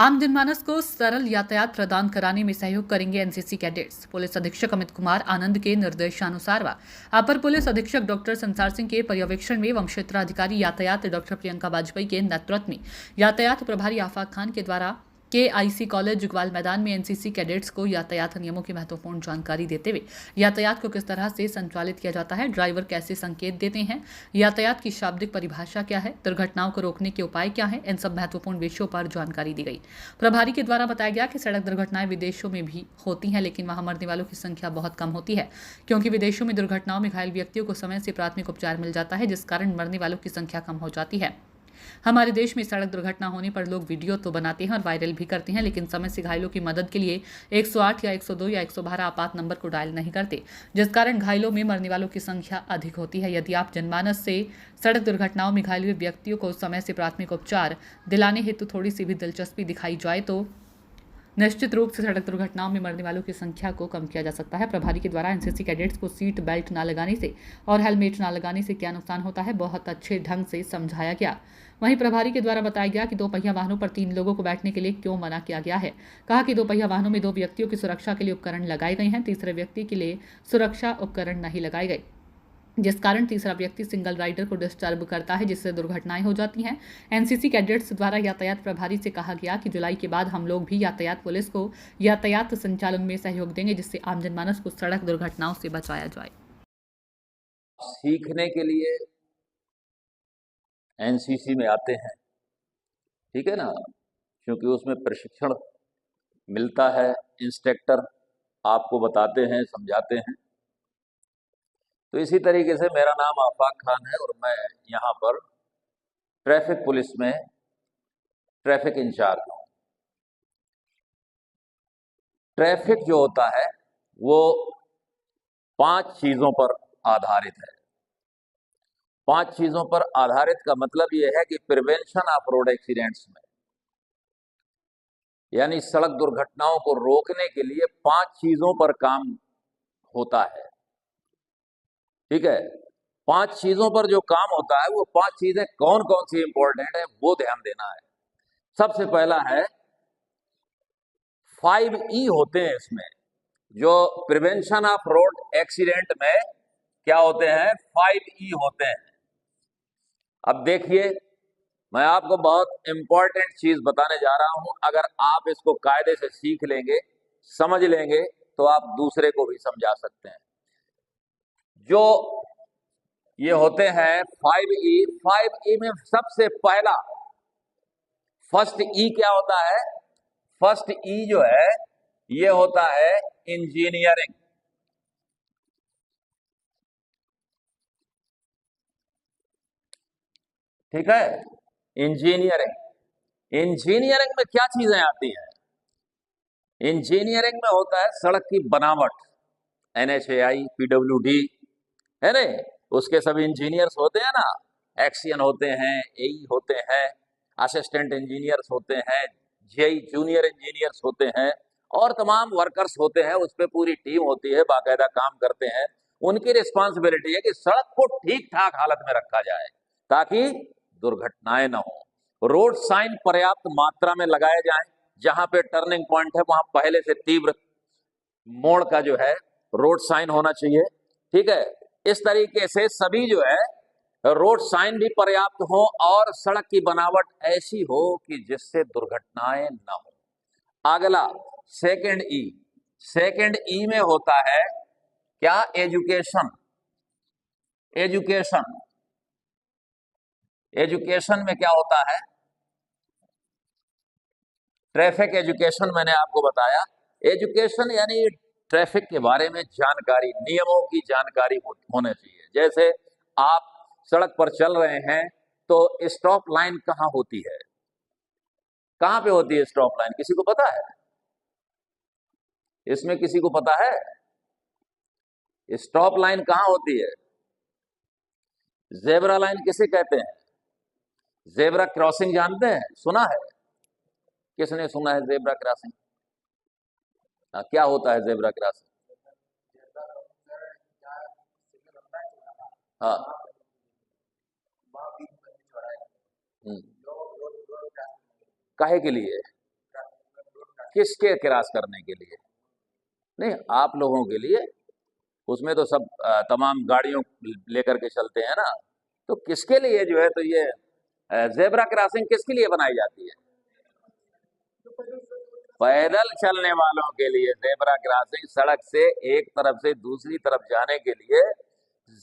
आम जनमानस को सरल यातायात प्रदान कराने में सहयोग करेंगे एनसीसी कैडेट्स। पुलिस अधीक्षक अमित कुमार आनंद के निर्देशानुसार व अपर पुलिस अधीक्षक डॉक्टर संसार सिंह के पर्यवेक्षण में एवं क्षेत्राधिकारी यातायात डॉक्टर प्रियंका वाजपेयी के नेतृत्व में यातायात प्रभारी आफाक खान के द्वारा केआईसी कॉलेज जुगवाल मैदान में एनसीसी कैडेट्स को यातायात नियमों की महत्वपूर्ण जानकारी देते हुए यातायात को किस तरह से संचालित किया जाता है, ड्राइवर कैसे संकेत देते हैं, यातायात की शाब्दिक परिभाषा क्या है, दुर्घटनाओं को रोकने के उपाय क्या हैं, इन सब महत्वपूर्ण विषयों पर जानकारी दी गई। प्रभारी के द्वारा बताया गया कि सड़क दुर्घटनाएं विदेशों में भी होती हैं, लेकिन वहां मरने वालों की संख्या बहुत कम होती है, क्योंकि विदेशों में दुर्घटनाओं में घायल व्यक्तियों को समय से प्राथमिक उपचार मिल जाता है, जिस कारण मरने वालों की संख्या कम हो जाती है। हमारे देश में सड़क दुर्घटना होने पर लोग वीडियो तो बनाते हैं और वायरल भी करते हैं, लेकिन समय से घायलों की मदद के लिए 108 या 102 या 112 आपात नंबर को डायल नहीं करते, जिस कारण घायलों में मरने वालों की संख्या अधिक होती है। यदि आप जनमानस से सड़क दुर्घटनाओं में घायल हुए व्यक्तियों को समय से प्राथमिक उपचार दिलाने हेतु थोड़ी सी भी दिलचस्पी दिखाई जाए तो निश्चित रूप से सड़क दुर्घटनाओं में मरने वालों की संख्या को कम किया जा सकता है। प्रभारी के द्वारा एनसीसी कैडेट्स को सीट बेल्ट न लगाने से और हेलमेट न लगाने से क्या नुकसान होता है, बहुत अच्छे ढंग से समझाया गया। वहीं प्रभारी के द्वारा बताया गया कि 2 पहिया वाहनों पर 3 लोगों को बैठने के लिए क्यों मना किया गया है। कहा कि 2 पहिया वाहनों में 2 व्यक्तियों की सुरक्षा के लिए उपकरण लगाए गए हैं, तीसरे व्यक्ति के लिए सुरक्षा उपकरण नहीं लगाए गए, जिस कारण तीसरा व्यक्ति सिंगल राइडर को डिस्टर्ब करता है, जिससे दुर्घटनाएं हो जाती हैं। एनसीसी कैडेट्स द्वारा यातायात प्रभारी से कहा गया कि जुलाई के बाद हम लोग भी यातायात पुलिस को यातायात संचालन में सहयोग देंगे, जिससे आम जनमानस को सड़क दुर्घटनाओं से बचाया जाए। सीखने के लिए एनसीसी में आते हैं, ठीक है ना, क्योंकि उसमें प्रशिक्षण मिलता है, इंस्ट्रक्टर आपको बताते हैं, समझाते हैं। तो इसी तरीके से मेरा नाम आफाक खान है और मैं यहाँ पर ट्रैफिक पुलिस में ट्रैफिक इंचार्ज हूँ। ट्रैफिक जो होता है वो 5 चीजों पर आधारित है। 5 चीजों पर आधारित का मतलब यह है कि प्रिवेंशन ऑफ रोड एक्सीडेंट्स में, यानी सड़क दुर्घटनाओं को रोकने के लिए 5 चीजों पर काम होता है, ठीक है। 5 चीजों पर जो काम होता है वो 5 चीजें कौन कौन सी इंपॉर्टेंट है वो ध्यान देना है। सबसे पहला है 5E होते हैं इसमें, जो प्रिवेंशन ऑफ रोड एक्सीडेंट में क्या होते हैं, 5E होते हैं। अब देखिए, मैं आपको बहुत इंपॉर्टेंट चीज बताने जा रहा हूं। अगर आप इसको कायदे से सीख लेंगे, समझ लेंगे, तो आप दूसरे को भी समझा सकते हैं। जो ये होते हैं 5E में सबसे पहला फर्स्ट ई क्या होता है? फर्स्ट ई जो है ये होता है इंजीनियरिंग। ठीक है, इंजीनियरिंग। इंजीनियरिंग में क्या चीजें आती हैं? इंजीनियरिंग में होता है सड़क की बनावट, NHAI, PWD, है ना, उसके सभी इंजीनियर्स होते हैं ना, एक्सियन होते हैं, एई होते हैं, असिस्टेंट इंजीनियर्स होते हैं, जेई जूनियर इंजीनियर्स होते हैं, और तमाम वर्कर्स होते हैं। उस पर पूरी टीम होती है, बाकायदा काम करते हैं। उनकी रिस्पॉन्सिबिलिटी है कि सड़क को ठीक ठाक हालत में रखा जाए ताकि दुर्घटनाएं न हो। रोड साइन पर्याप्त मात्रा में लगाए जाएं। जहां पे टर्निंग पॉइंट है वहां पहले से तीव्र मोड़ का जो है रोड साइन होना चाहिए, ठीक है। इस तरीके से सभी जो है रोड साइन भी पर्याप्त हो और सड़क की बनावट ऐसी हो कि जिससे दुर्घटनाएं न हो। अगला सेकंड ई में होता है क्या? एजुकेशन। एजुकेशन एजुकेशन में क्या होता है? ट्रैफिक एजुकेशन मैंने आपको बताया। एजुकेशन यानी ट्रैफिक के बारे में जानकारी, नियमों की जानकारी होनी चाहिए। जैसे आप सड़क पर चल रहे हैं तो स्टॉप लाइन कहां होती है? कहां पे होती है स्टॉप लाइन? किसी को पता है? इसमें किसी को पता है स्टॉप लाइन कहां होती है? जेब्रा लाइन किसे कहते हैं? जेब्रा क्रॉसिंग जानते हैं? सुना है? किसने सुना है जेब्रा क्रॉसिंग? क्या होता है जेब्रा क्रॉसिंग? हाँ, काहे के लिए? किसके क्रॉस करने के लिए? नहीं, आप लोगों के लिए। उसमें तो सब तमाम गाड़ियों लेकर के चलते हैं ना, तो किसके लिए जो है तो ये जेब्रा क्रॉसिंग किसके लिए बनाई जाती है? पैदल चलने वालों के लिए जेब्रा क्रॉसिंग, सड़क से एक तरफ से दूसरी तरफ जाने के लिए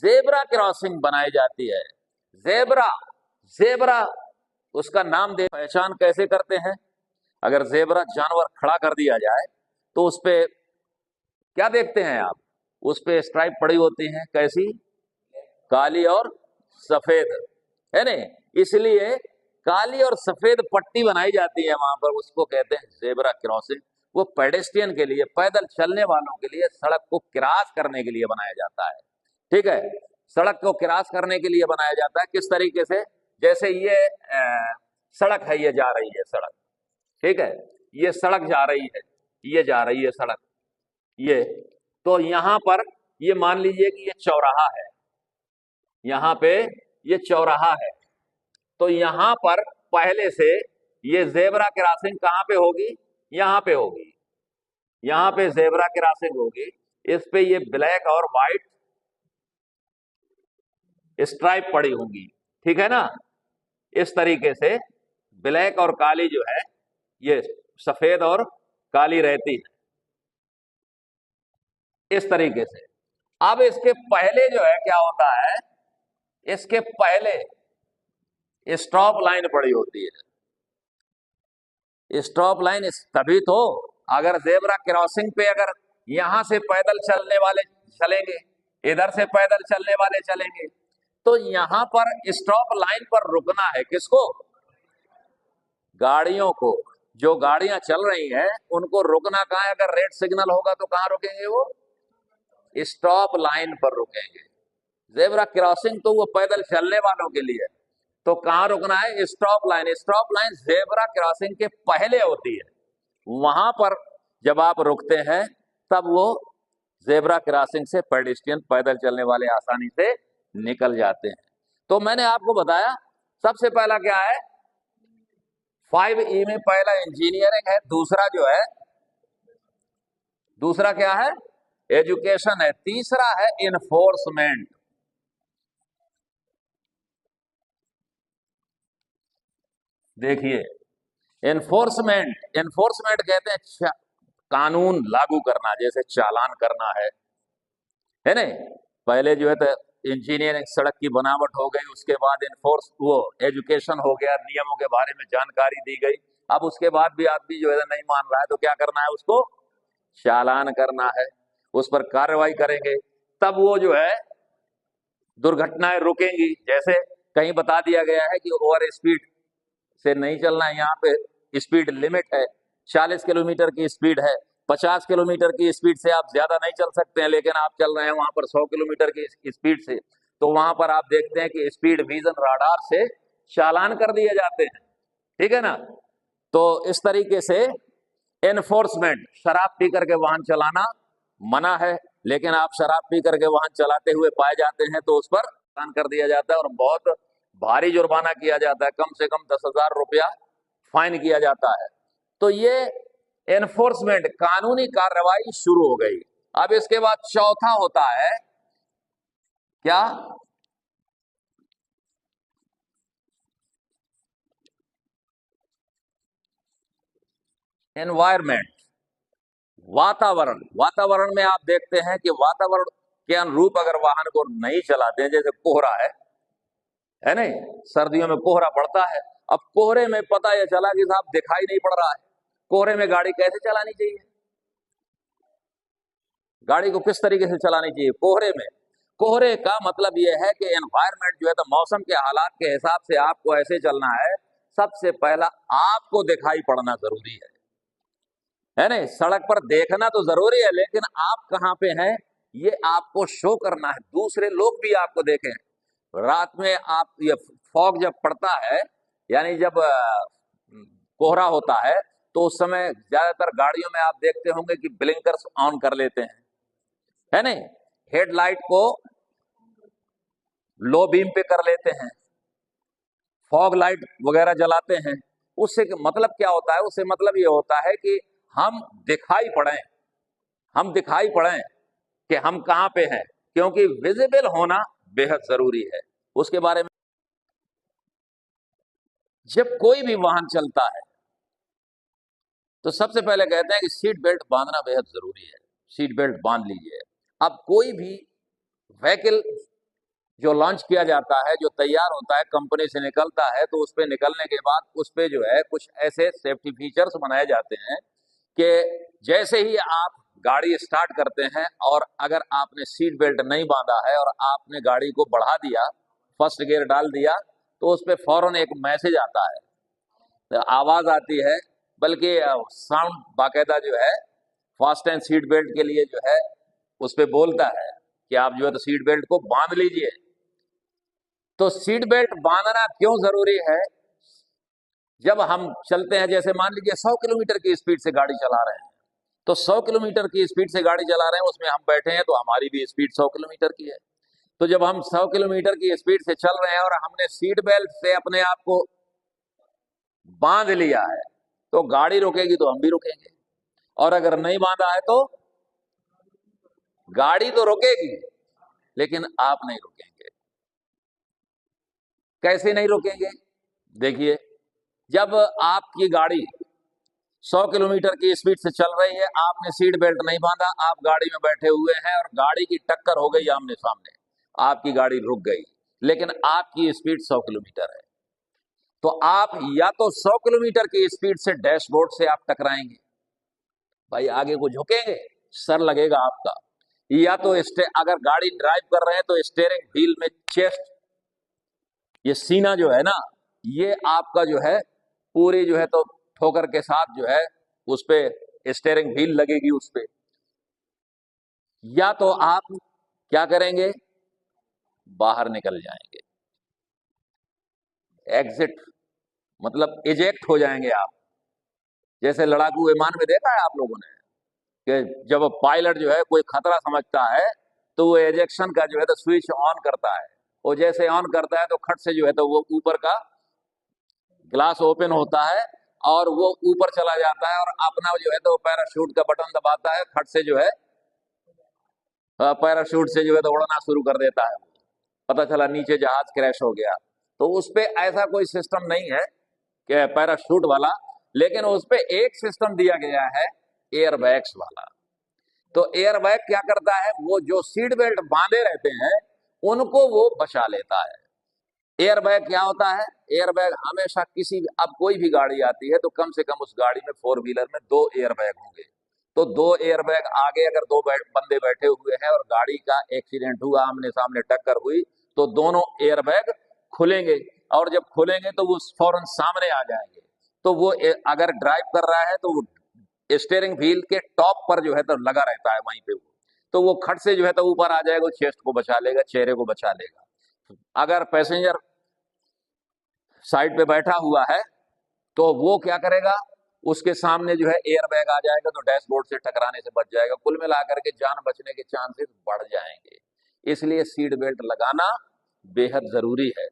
जेब्रा क्रॉसिंग बनाई जाती है। जेब्रा, जेब्रा उसका नाम दे, पहचान कैसे करते हैं? अगर जेब्रा जानवर खड़ा कर दिया जाए तो उस पे क्या देखते हैं आप? उस पे स्ट्राइप पड़ी होती हैं, कैसी? काली और सफेद, है ना? इसलिए काली और सफेद पट्टी बनाई जाती है वहां पर, उसको कहते हैं जेब्रा क्रॉसिंग। वो पेडेस्ट्रियन के लिए, पैदल चलने वालों के लिए, सड़क को क्रॉस करने के लिए बनाया जाता है। ठीक है, सड़क को क्रॉस करने के लिए बनाया जाता है। किस तरीके से? जैसे ये सड़क है, ये जा रही है सड़क, ठीक है, ये सड़क जा रही है, ये जा रही है सड़क, ये तो यहां पर ये मान लीजिए कि ये चौराहा है, यहां पे ये चौराहा है, तो यहां पर पहले से ये जेब्रा क्रॉसिंग कहां पे होगी? यहां पे होगी, यहां पे जेब्रा क्रॉसिंग होगी। इस पे ये ब्लैक और व्हाइट स्ट्राइप पड़ी होंगी, ठीक है ना? इस तरीके से ब्लैक और काली जो है, ये सफेद और काली रहती है, इस तरीके से। अब इसके पहले जो है क्या होता है, इसके पहले स्टॉप लाइन पड़ी होती है। स्टॉप लाइन तभी तो, अगर जेब्रा क्रॉसिंग पे अगर यहां से पैदल चलने वाले चलेंगे, इधर से पैदल चलने वाले चलेंगे, तो यहां पर स्टॉप लाइन पर रुकना है किसको? गाड़ियों को। जो गाड़ियां चल रही हैं उनको रुकना कहां है? अगर रेड सिग्नल होगा तो कहां रुकेंगे? वो स्टॉप लाइन पर रुकेंगे। जेब्रा क्रॉसिंग तो वो पैदल चलने वालों के लिए, तो कहां रुकना है? Stop line. Stop line zebra crossing के पहले होती है, वहां पर जब आप रुकते हैं तब वो जेब्रा क्रॉसिंग से पेडेस्ट्रियन, पैदल चलने वाले आसानी से निकल जाते हैं। तो मैंने आपको बताया सबसे पहला क्या है, 5E में पहला इंजीनियरिंग है, दूसरा जो है, दूसरा क्या है? एजुकेशन है, तीसरा है इन्फोर्समेंट। देखिए, एनफोर्समेंट, एनफोर्समेंट कहते हैं कानून लागू करना, जैसे चालान करना है ना? पहले जो है तो इंजीनियरिंग, सड़क की बनावट हो गई, उसके बाद इन्फोर्स, वो एजुकेशन हो गया, नियमों के बारे में जानकारी दी गई। अब उसके बाद भी आदमी जो है नहीं मान रहा है तो क्या करना है? उसको चालान करना है, उस पर कार्रवाई करेंगे, तब वो जो है दुर्घटनाएं रुकेंगी। जैसे कहीं बता दिया गया है कि ओवर स्पीड से नहीं चलना है, यहाँ पे स्पीड लिमिट है 40 किलोमीटर की स्पीड है, 50 किलोमीटर की स्पीड से आप ज्यादा नहीं चल सकते हैं, लेकिन आप चल रहे हैं वहां पर 100 किलोमीटर की स्पीड से, तो वहां पर आप देखते हैं कि स्पीड विजन राडार से चालान कर दिए जाते हैं, ठीक है ना? तो इस तरीके से एनफोर्समेंट, शराब पी करके वाहन चलाना मना है, लेकिन आप शराब पी करके वाहन चलाते हुए पाए जाते हैं तो उस पर चालान कर दिया जाता है और बहुत भारी जुर्माना किया जाता है, कम से कम 10,000 रुपया फाइन किया जाता है। तो ये एनफोर्समेंट, कानूनी कार्रवाई शुरू हो गई। अब इसके बाद चौथा होता है क्या? एनवायरमेंट, वातावरण। वातावरण में आप देखते हैं कि वातावरण के अनुरूप अगर वाहन को नहीं चलाते हैं, जैसे कोहरा है नहीं, सर्दियों में कोहरा पड़ता है। अब कोहरे में पता यह चला कि साहब दिखाई नहीं पड़ रहा है, कोहरे में गाड़ी कैसे चलानी चाहिए? गाड़ी को किस तरीके से चलानी चाहिए कोहरे में? कोहरे का मतलब यह है कि एनवायरमेंट जो है तो मौसम के हालात के हिसाब से आपको ऐसे चलना है। सबसे पहला आपको दिखाई पड़ना जरूरी है नहीं? सड़क पर देखना तो जरूरी है, लेकिन आप कहां पे हैं ये आपको शो करना है, दूसरे लोग भी आपको देखें। रात में आप, ये फॉग जब पड़ता है, यानी जब कोहरा होता है, तो उस समय ज्यादातर गाड़ियों में आप देखते होंगे कि ब्लिंकर्स ऑन कर लेते हैं, है नहीं? हेडलाइट को लो बीम पे कर लेते हैं, फॉग लाइट वगैरह जलाते हैं। उससे मतलब क्या होता है? उससे मतलब ये होता है कि हम दिखाई पड़े, हम दिखाई पड़े कि हम कहां पे हैं, क्योंकि विजिबल होना बेहद जरूरी है। उसके बारे में जब कोई भी वाहन चलता है तो सबसे पहले कहते हैं कि सीट बेल्ट बांधना बेहद जरूरी है, सीट बेल्ट बांध लीजिए। अब कोई भी व्हीकल जो लॉन्च किया जाता है, जो तैयार होता है, कंपनी से निकलता है, तो उस पे निकलने के बाद उस पे जो है कुछ ऐसे सेफ्टी फीचर्स बनाए जाते हैं कि जैसे ही आप गाड़ी स्टार्ट करते हैं और अगर आपने सीट बेल्ट नहीं बांधा है और आपने गाड़ी को बढ़ा दिया, फर्स्ट गियर डाल दिया, तो उस पे फौरन एक मैसेज आता है, तो आवाज आती है, बल्कि साउंड बाकायदा जो है फास्ट एंड सीट बेल्ट के लिए जो है उस पे बोलता है कि आप जो है तो सीट बेल्ट को बांध लीजिए। तो सीट बेल्ट बांधना क्यों जरूरी है? जब हम चलते हैं, जैसे मान लीजिए 100 किलोमीटर की स्पीड से गाड़ी चला रहे हैं, तो 100 किलोमीटर की स्पीड से गाड़ी चला रहे हैं, उसमें हम बैठे हैं तो हमारी भी स्पीड 100 किलोमीटर की है। तो जब हम 100 किलोमीटर की स्पीड से चल रहे हैं और हमने सीट बेल्ट से अपने आप को बांध लिया है, तो गाड़ी रुकेगी तो हम भी रुकेंगे, और अगर नहीं बांधा है तो गाड़ी तो रुकेगी लेकिन आप नहीं रुकेंगे। कैसे नहीं रुकेंगे? देखिए, जब आपकी गाड़ी 100 किलोमीटर की स्पीड से चल रही है, आपने सीट बेल्ट नहीं बांधा, आप गाड़ी में बैठे हुए हैं और गाड़ी की टक्कर हो गई आमने सामने, आपकी गाड़ी रुक गई, लेकिन आपकी स्पीड 100 किलोमीटर है, तो आप या तो 100 किलोमीटर की स्पीड से डैशबोर्ड से आप टकराएंगे, भाई आगे को झुकेंगे, सर लगेगा आपका, या तो अगर गाड़ी ड्राइव कर रहे हैं तो स्टीयरिंग व्हील में चेस्ट, ये सीना जो है ना, ये आपका जो है पूरी जो है तो ठोकर के साथ जो है उस पे स्टीयरिंग व्हील लगेगी उस पे। या तो आप क्या करेंगे? बाहर निकल जाएंगे, एग्जिट मतलब इजेक्ट हो जाएंगे आप। जैसे लड़ाकू विमान में देखा है आप लोगों ने कि जब पायलट जो है कोई खतरा समझता है तो वो एजेक्शन का जो है तो स्विच ऑन करता है, और जैसे ऑन करता है तो खट से जो है तो वो ऊपर का ग्लास ओपन होता है और वो ऊपर चला जाता है, और अपना जो है तो पैराशूट का बटन दबाता है, खट से जो है पैराशूट से जो है तो उड़ना शुरू कर देता है। पता चला नीचे जहाज क्रैश हो गया। तो उस पे ऐसा कोई सिस्टम नहीं है कि पैराशूट वाला, लेकिन उस पे एक सिस्टम दिया गया है एयरबैग्स वाला। तो एयरबैग क्या करता है? वो जो सीट बेल्ट बांधे रहते हैं उनको वो बचा लेता है। एयरबैग क्या होता है? एयरबैग हमेशा अब कोई भी गाड़ी आती है तो कम से कम उस गाड़ी में, फोर व्हीलर में 2 एयरबैग होंगे। तो 2 एयरबैग आगे अगर 2 बंदे बैठे हुए हैं और गाड़ी का एक्सीडेंट हुआ, आमने सामने टक्कर हुई, तो दोनों एयरबैग खुलेंगे, और जब खुलेंगे तो वो फौरन सामने आ जाएंगे। तो वो अगर ड्राइव कर रहा है तो वो स्टीयरिंग व्हील के टॉप पर जो है तो लगा रहता है वहीं पे, तो वो खट से जो है तो ऊपर आ जाएगा, चेस्ट को बचा लेगा, चेहरे को बचा लेगा। अगर पैसेंजर साइड पे बैठा हुआ है तो वो क्या करेगा? उसके सामने जो है एयरबैग आ जाएगा तो डैशबोर्ड से टकराने से बच जाएगा। कुल मिलाकर के जान बचने के चांसेस बढ़ जाएंगे। इसलिए सीट बेल्ट लगाना बेहद जरूरी है।